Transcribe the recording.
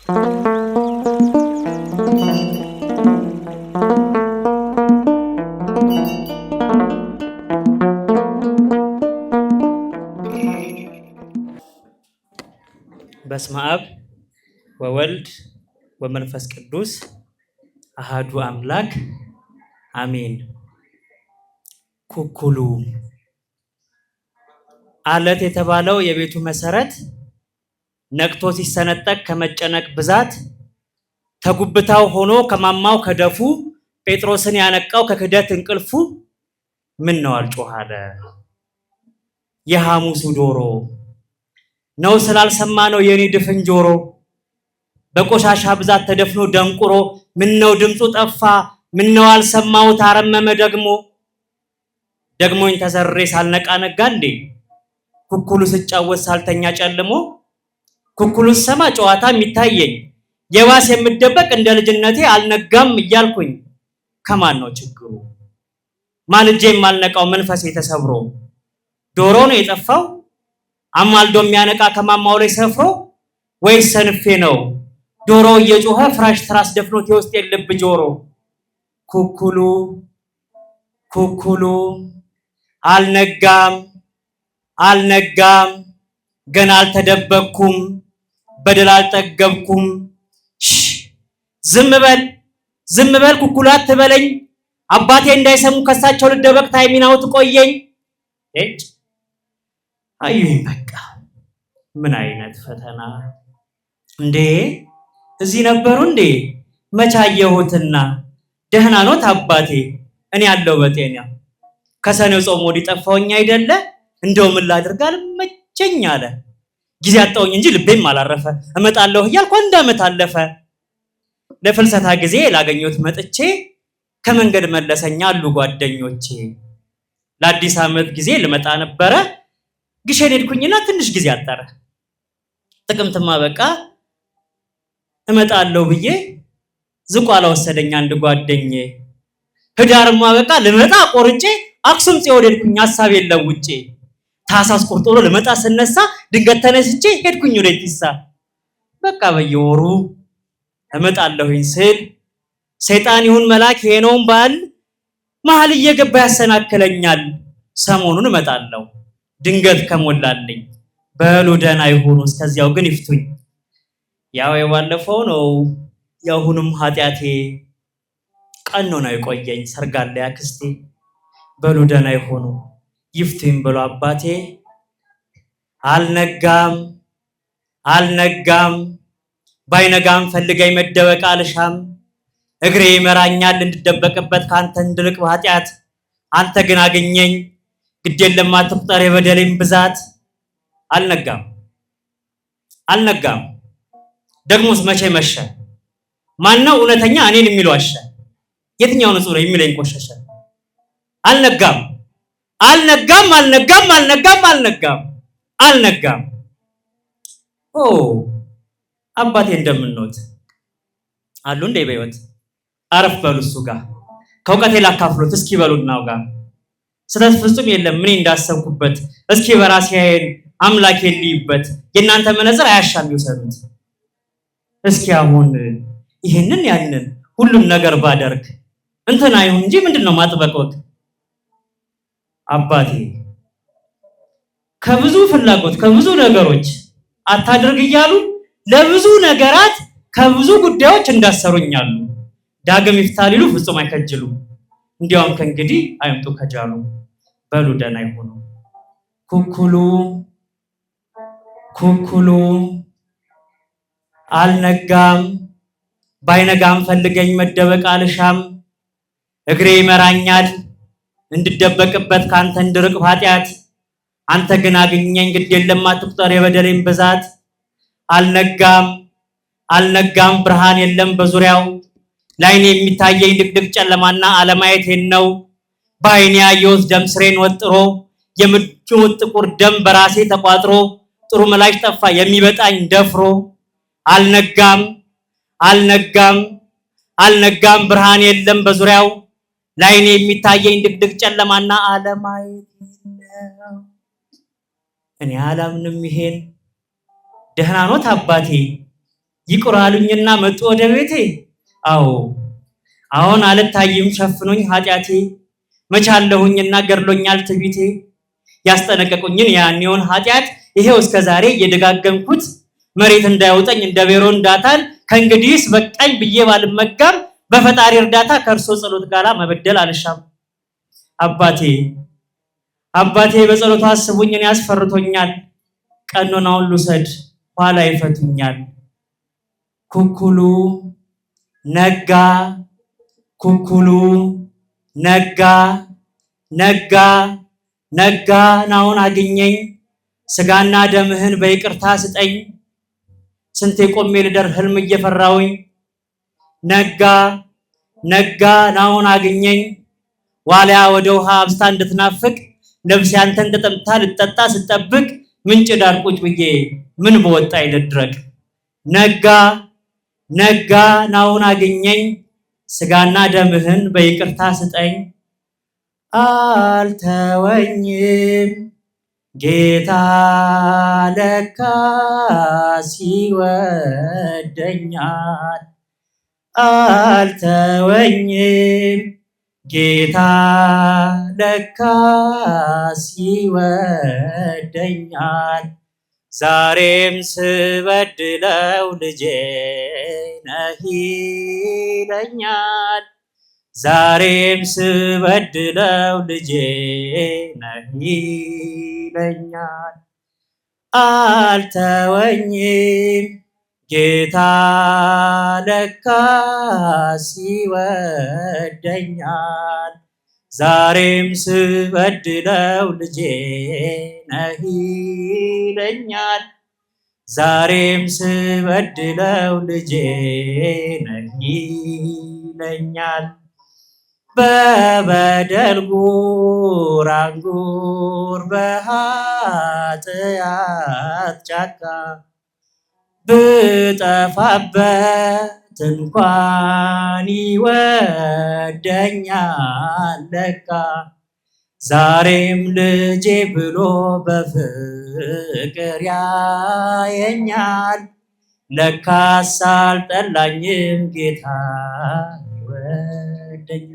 በስመ አብ ወወልድ ወመንፈስ ቅዱስ አሃዱ አምላክ አሜን። ኩኩሉ አለት የተባለው የቤቱ መሰረት ነቅቶ ሲሰነጠቅ ከመጨነቅ ብዛት ተጉብታው ሆኖ ከማማው ከደፉ ጴጥሮስን ያነቃው ከክደት እንቅልፉ ምን ነው አልጮህ አለ የሐሙሱ ዶሮ ነው ስላልሰማ ነው የኔ ድፍን ጆሮ በቆሻሻ ብዛት ተደፍኖ ደንቁሮ ምን ነው ድምፁ ጠፋ ምን ነው አልሰማሁት አረመመ ደግሞኝ ተዘሬ ሳልነቃ ነጋ እንዴ ኩኩሉ ስጫወት ሳልተኛ ጨልሞ ኩኩሉ ሰማ ጨዋታ የሚታየኝ የባስ የምደበቅ እንደ ልጅነቴ አልነጋም እያልኩኝ ከማን ነው ችግሩ ማልጄ የማልነቃው መንፈሴ ተሰብሮ ዶሮ ነው የጠፋው አማልዶ የሚያነቃ ከማማው ላይ ሰፍሮ ወይስ ሰንፌ ነው ዶሮ እየጮኸ ፍራሽ ትራስ ደፍኖት የውስጥ የልብ ጆሮ ኩኩሉ አልነጋም ገና አልተደበኩም በደል አልጠገብኩም ዝም በል ኩኩሉ አትበለኝ አባቴ እንዳይሰሙ ከሳቸው ልደበቅ ታይሚናው ትቆየኝ አዩኝ በቃ ምን አይነት ፈተና እንዴ እዚህ ነበሩ እንዴ መቻየሁትና ደህና ኖት አባቴ እኔ ያለው በጤና ከሰኔው ጾም ወዲህ ጠፋውኝ አይደለ እንደው ምን ላድርግ አልመቸኝ አለ ጊዜ አጣውኝ እንጂ ልቤም አላረፈ እመጣለሁ እያልኩ አንድ ዓመት አለፈ ለፍልሰታ ጊዜ ላገኘሁት መጥቼ ከመንገድ መለሰኛ አሉ ጓደኞቼ ለአዲስ ዓመት ጊዜ ልመጣ ነበረ ግሸን ሄድኩኝና ትንሽ ጊዜ አጠረ ጥቅምትማ በቃ እመጣለሁ ብዬ ዝቋላ ወሰደኝ አንድ ጓደኜ ህዳርማ በቃ ልመጣ ቆርጬ አክሱም ጽዮን ሄድኩኝ ሐሳቤን ለውጬ ታህሳስ ቆርጦሎ ልመጣ ስነሳ ድንገት ተነስቼ ሄድኩኝ ወደ ጢሳ በቃ በየወሩ እመጣለሁኝ ስል ሰይጣን ይሁን መልአክ የነውን ባል መሃል እየገባ ያሰናክለኛል ሰሞኑን እመጣለሁ ድንገት ከሞላልኝ በሉ ደህና ይሁኑ እስከዚያው ግን ይፍቱኝ ያው የባለፈው ነው ያሁንም ኃጢያቴ ቀኖና ይቆየኝ ሰርጋለ ያክስቴ በሉ ደህና ይሁኑ ይፍቱኝ ብሎ አባቴ አልነጋም ባይነጋም ፈልገኝ መደበቅ አልሻም እግሬ ይመራኛል እንድደበቅበት ካንተ እንድርቅ በኃጢያት አንተ ግን አገኘኝ ግዴን ለማትቁጠር የበደሌን ብዛት አልነጋም ደግሞስ መቼ መሸ ማነው እውነተኛ እኔን የሚዋሸ የትኛው ንጹህ ነው የሚለኝ ቆሸሸ አልነጋም አባቴ እንደምንኖት አሉ እንደ በህይወት አረፍ በሉ እሱ ጋር ከእውቀቴ ላካፍሎት እስኪ በሉናው ጋር ስህተት ፍጹም የለም ምን እንዳሰብኩበት እስኪ በራሴ አይን አምላክ የልይበት የእናንተ መነጽር አያሻም ይወሰዱት እስኪ አሁን ይሄንን ያንን ሁሉም ነገር ባደርግ እንትና ይሁን እንጂ ምንድነው ማጥበቆት አባቴ ከብዙ ፍላጎት ከብዙ ነገሮች አታድርግ እያሉ ለብዙ ነገራት ከብዙ ጉዳዮች እንዳሰሩኛሉ ዳግም ይፍታሊሉ ፍጹም አይከጅሉ እንዲያውም ከእንግዲህ አይምጡ ከጃሉ በሉ ደህና ይሁኑ ኩኩሉ አልነጋም ባይነጋም ፈልገኝ መደበቅ አልሻም እግሬ ይመራኛል እንድደበቅበት ካንተ እንድርቅ ኃጢያት አንተ ግን አገኘኝ ግድ የለም አትቁጠር የበደሌን ብዛት አልነጋም ብርሃን የለም በዙሪያው ላይኔ የሚታየኝ ድቅድቅ ጨለማና አለማየቴን ነው በአይኔ ያየሁት ደም ስሬን ወጥሮ የምድሩ ጥቁር ደም በራሴ ተቋጥሮ ጥሩ ምላሽ ጠፋ የሚበጣኝ ደፍሮ አልነጋም ብርሃን የለም በዙሪያው ላይኔ የሚታየኝ ድቅድቅ ጨለማና አለማየቴን ነው እኔ አላምንም ይሄን ደህና ኖት አባቴ ይቁር አሉኝና መጡ ወደ ቤቴ። አዎ አሁን አልታይም ሸፍኖኝ ኃጢአቴ፣ መቻለሁኝና ገድሎኛል ትዕቢቴ። ያስጠነቀቁኝን ያኔውን ኃጢአት ይሄው እስከ ዛሬ እየደጋገምኩት፣ መሬት እንዳይውጠኝ እንደ ቤሮን ዳታን ከእንግዲህስ በቃኝ ብዬ ባልመጋም፣ በፈጣሪ እርዳታ ከእርሶ ጸሎት ጋር መበደል አልሻም። አባቴ በጸሎቱ አስቡኝ፣ እኔ ያስፈርቶኛል። ቀኖናውን ልውሰድ ኋላ ይፈቱኛል። ኩኩሉ ነጋ ኩኩሉ ነጋ ነጋ ነጋ ናውን አግኘኝ፣ ስጋና ደምህን በይቅርታ ስጠኝ። ስንቴ ቆሜ ልደር ህልም እየፈራውኝ። ነጋ ነጋ ናውን አግኘኝ፣ ዋልያ ወደ ውሃ አብስታ እንድትናፍቅ፣ ነፍሴ አንተን ተጠምታ ልጠጣ ስጠብቅ፣ ምንጭ ዳር ቁጭ ብዬ ምን በወጣኝ ልድረቅ። ነጋ ነጋ ናውን አግኘኝ፣ ስጋና ደምህን በይቅርታ ስጠኝ። አልተወኝም ጌታ ለካስ ይወደኛል፣ አልተወኝም ጌታ ለካስ ይወደኛል። ዛሬም ስበድለው ልጄ ነህ ይለኛል፣ ዛሬም ስበድለው ልጄ ነህ ይለኛል። አልተወኝም ጌታ ለካስ ይወደኛል፣ ዛሬም ስበድለው ልጄ ነህ ይለኛል፣ ዛሬም ስበድለው ልጄ ነህ ይለኛል። በበደል ጉራንጉር በኃጢአት ጫካ ብጠፋበት እንኳን ይወደኛል ለካ፣ ዛሬም ልጄ ብሎ በፍቅር ያየኛል። ለካስ አልጠላኝም ጌታ ይወደኛል።